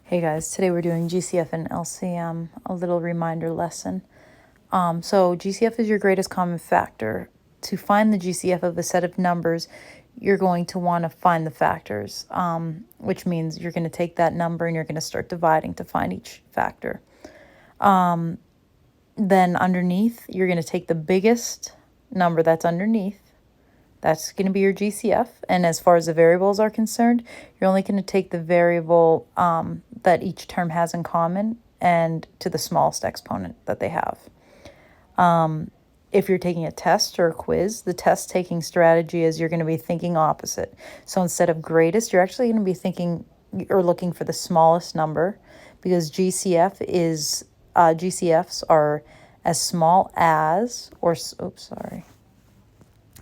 Hey guys, today we're doing GCF and LCM, a little reminder lesson. So GCF is your greatest common factor. To find the GCF of a set of numbers, you're going to want to find the factors, which means you're going to take that number and you're going to start dividing to find each factor. Then underneath, you're going to take the biggest number that's underneath. That's going to be your GCF. And as far as the variables are concerned, you're only going to take the variable that each term has in common and to the smallest exponent that they have. If you're taking a test or a quiz, the test taking strategy is you're going to be thinking opposite. So instead of greatest, you're actually going to be thinking or looking for the smallest number, because GCFs are as small as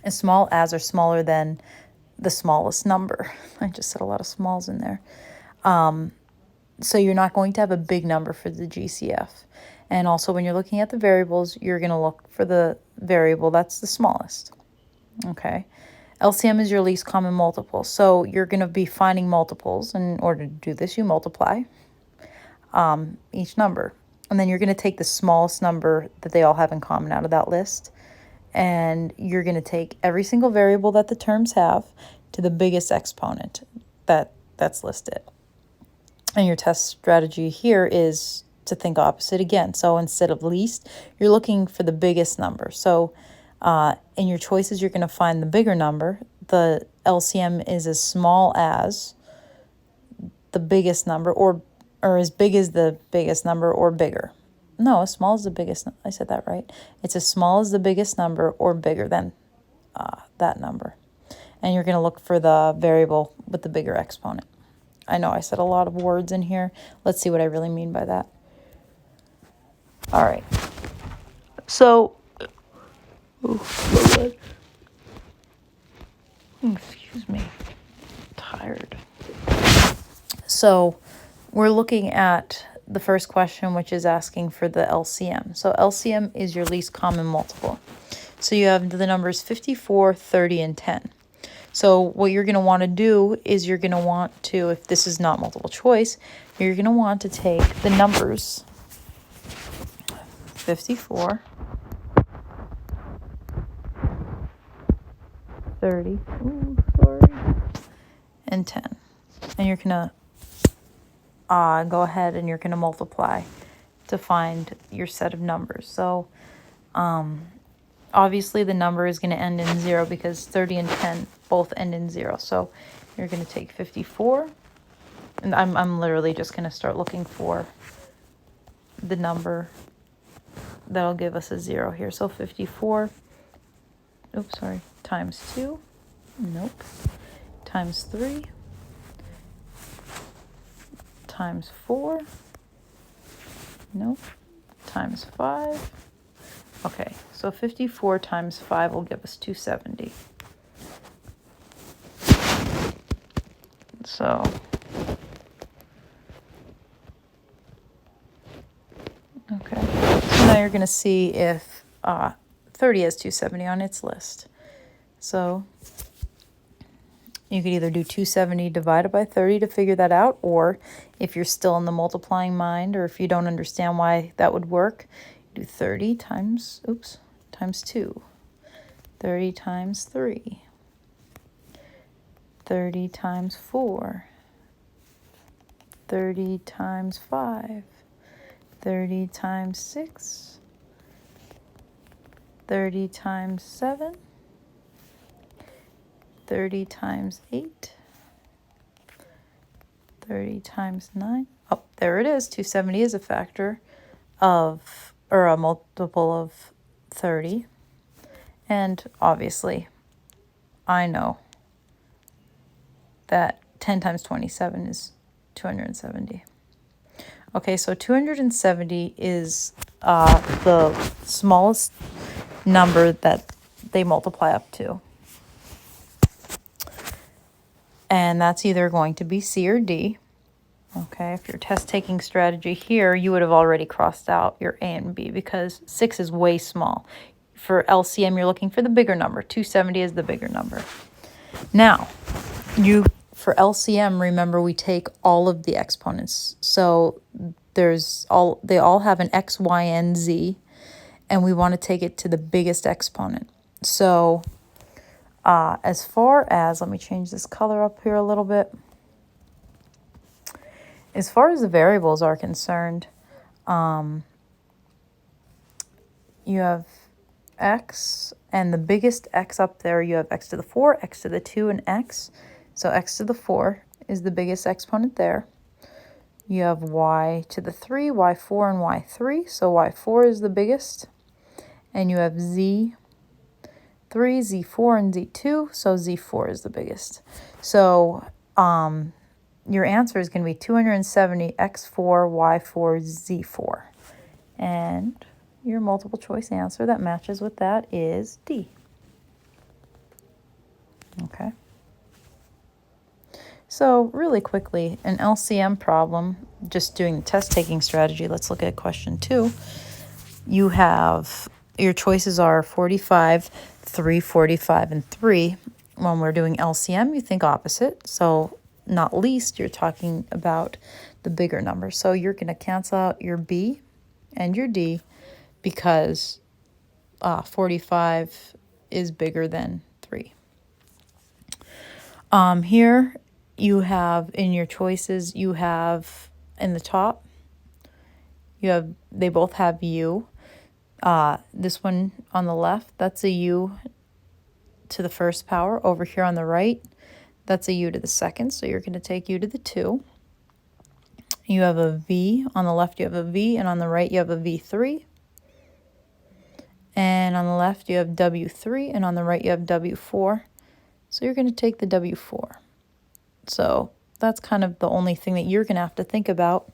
as small as or smaller than the smallest number. I just said a lot of smalls in there. So you're not going to have a big number for the GCF. And also when you're looking at the variables, you're going to look for the variable that's the smallest. Okay. LCM is your least common multiple. So you're going to be finding multiples. And in order to do this, you multiply each number. And then you're going to take the smallest number that they all have in common out of that list. And you're going to take every single variable that the terms have to the biggest exponent that's listed. And your test strategy here is to think opposite again. So instead of least, you're looking for the biggest number. So in your choices, you're going to find the bigger number. The LCM is as small as the biggest number, or as big as the biggest number, or bigger. No, as small as the biggest. I said that right. It's as small as the biggest number or bigger than that number. And you're going to look for the variable with the bigger exponent. I know I said a lot of words in here. Let's see what I really mean by that. All right. So, excuse me. I'm tired. So, we're looking at the first question, which is asking for the LCM. So LCM is your least common multiple. So you have the numbers 54, 30, and 10. So what you're going to want to do is you're going to want to, if this is not multiple choice, you're going to want to take the numbers 54, 30, and 10. And you're going to go ahead and you're going to multiply to find your set of numbers. So obviously the number is going to end in 0 because 30 and 10 both end in 0. So you're going to take 54, and I'm literally just going to start looking for the number that'll give us a 0 here. So 54, times 2, times 3, times 4, times 5. Okay, so 54 times 5 will give us 270. So, okay. So now you're going to see if 30 has 270 on its list. So you could either do 270 divided by 30 to figure that out, or if you're still in the multiplying mind, or if you don't understand why that would work, do 30 times 2, 30 times 3, 30 times 4, 30 times 5, 30 times 6, 30 times 7, 30 times 8, 30 times 9. Oh, there it is. 270 is a factor of, or a multiple of 30. And obviously, I know that 10 times 27 is 270. Okay, so 270 is the smallest number that they multiply up to. And that's either going to be C or D. Okay, if your test taking strategy here, you would have already crossed out your A and B because 6 is way small. For LCM, you're looking for the bigger number. 270 is the bigger number. Now, you for LCM, remember we take all of the exponents. So they all have an x, y, and z, and we want to take it to the biggest exponent. So as far as, let me change this color up here a little bit. As far as the variables are concerned, you have x, and the biggest x up there, you have x to the 4, x to the 2, and x. So x to the 4 is the biggest exponent there. You have y to the 3, y4, and y3. So y4 is the biggest. And you have z3, z4, and z2. So z4 is the biggest. So your answer is going to be 270 x4, y4, z4. And your multiple choice answer that matches with that is D. Okay. So really quickly, an LCM problem, just doing the test taking strategy, let's look at question 2. You have, your choices are 45, 3, 45, and 3. When we're doing LCM, you think opposite. So not least, you're talking about the bigger number. So you're going to cancel out your B and your D because 45 is bigger than 3. Here you have in your choices, you have in the top, they both have U. This one on the left, that's a U to the first power. Over here on the right, that's a U to the second. So you're going to take U to the 2. You have a V. On the left, you have a V. And on the right, you have a V3. And on the left, you have W3. And on the right, you have W4. So you're going to take the W4. So that's kind of the only thing that you're going to have to think about.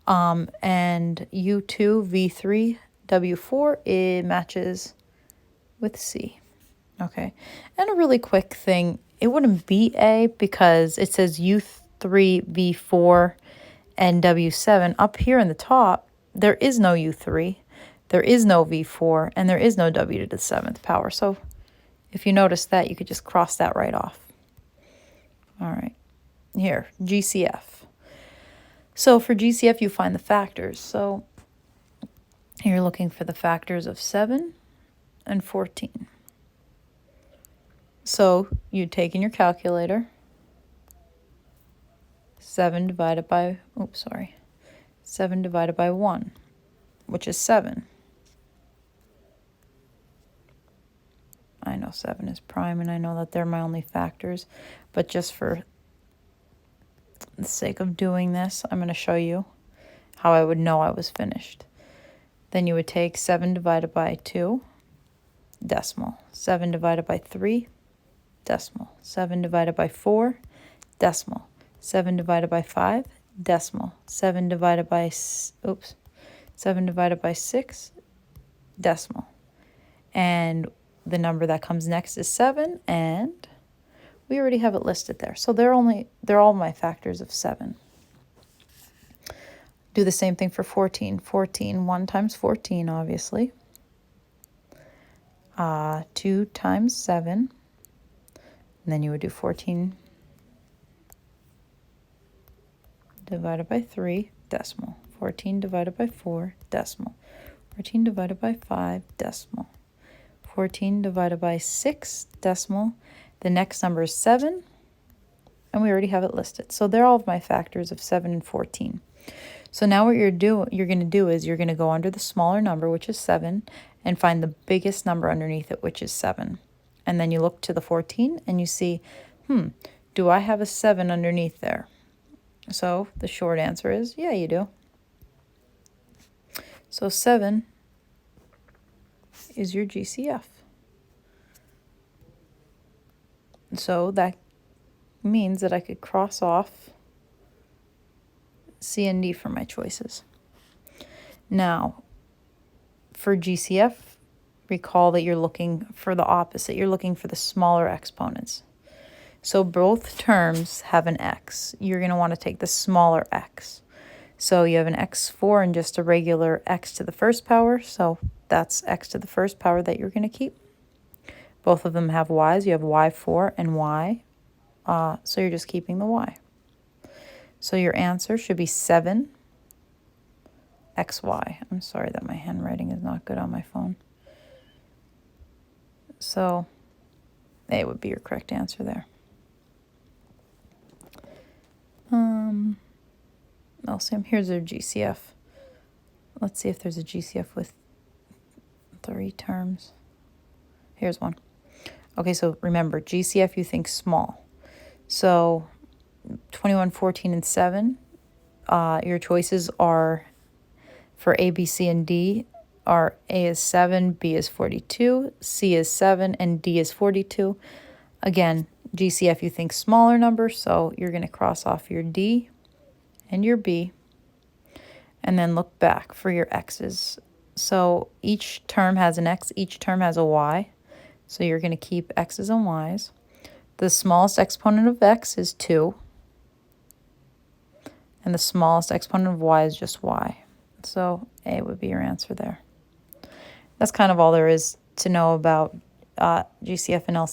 And U2, V3, W4, it matches with C. Okay. And a really quick thing, it wouldn't be A because it says U3, V4, and W7. Up here in the top, there is no U3, there is no V4, and there is no W to the 7th power. So if you notice that, you could just cross that right off. All right. Here, GCF. So for GCF, you find the factors. So you're looking for the factors of 7 and 14. So you take in your calculator, 7 divided by 1, which is 7. I know 7 is prime, and I know that they're my only factors, but just for the sake of doing this, I'm going to show you how I would know I was finished. Then you would take 7 divided by 2, decimal. 7 divided by 3, decimal. 7 divided by 4, decimal. 7 divided by 5, decimal. 7 divided by 7 divided by 6, decimal. And the number that comes next is 7, and we already have it listed there. So they're all my factors of 7. Do the same thing for 14. 14, 1 times 14, obviously. 2 times 7. And then you would do 14 divided by 3, decimal. 14 divided by 4, decimal. 14 divided by 5, decimal. 14 divided by 6, decimal. The next number is 7, and we already have it listed. So they're all of my factors of 7 and 14. So now what you're going to do is you're going to go under the smaller number, which is 7, and find the biggest number underneath it, which is 7. And then you look to the 14 and you see, do I have a 7 underneath there? So the short answer is, yeah, you do. So 7 is your GCF. So that means that I could cross off C and D for my choices. Now, for GCF, recall that you're looking for the opposite. You're looking for the smaller exponents. So both terms have an x. You're going to want to take the smaller x. So you have an x4 and just a regular x to the first power. So that's x to the first power that you're going to keep. Both of them have y's. You have y4 and y. So you're just keeping the y. So your answer should be 7xy. I'm sorry that my handwriting is not good on my phone. So A would be your correct answer there. LCM, here's a GCF. Let's see if there's a GCF with 3 terms. Here's one. Okay, so remember, GCF you think small. So 21, 14, and 7, your choices are for A, B, C, and D are A is 7, B is 42, C is 7, and D is 42. Again, GCF you think smaller number, so you're going to cross off your D and your B, and then look back for your X's. So each term has an X, each term has a Y, so you're going to keep X's and Y's. The smallest exponent of X is 2, and the smallest exponent of Y is just Y. So A would be your answer there. That's kind of all there is to know about GCF and LCM.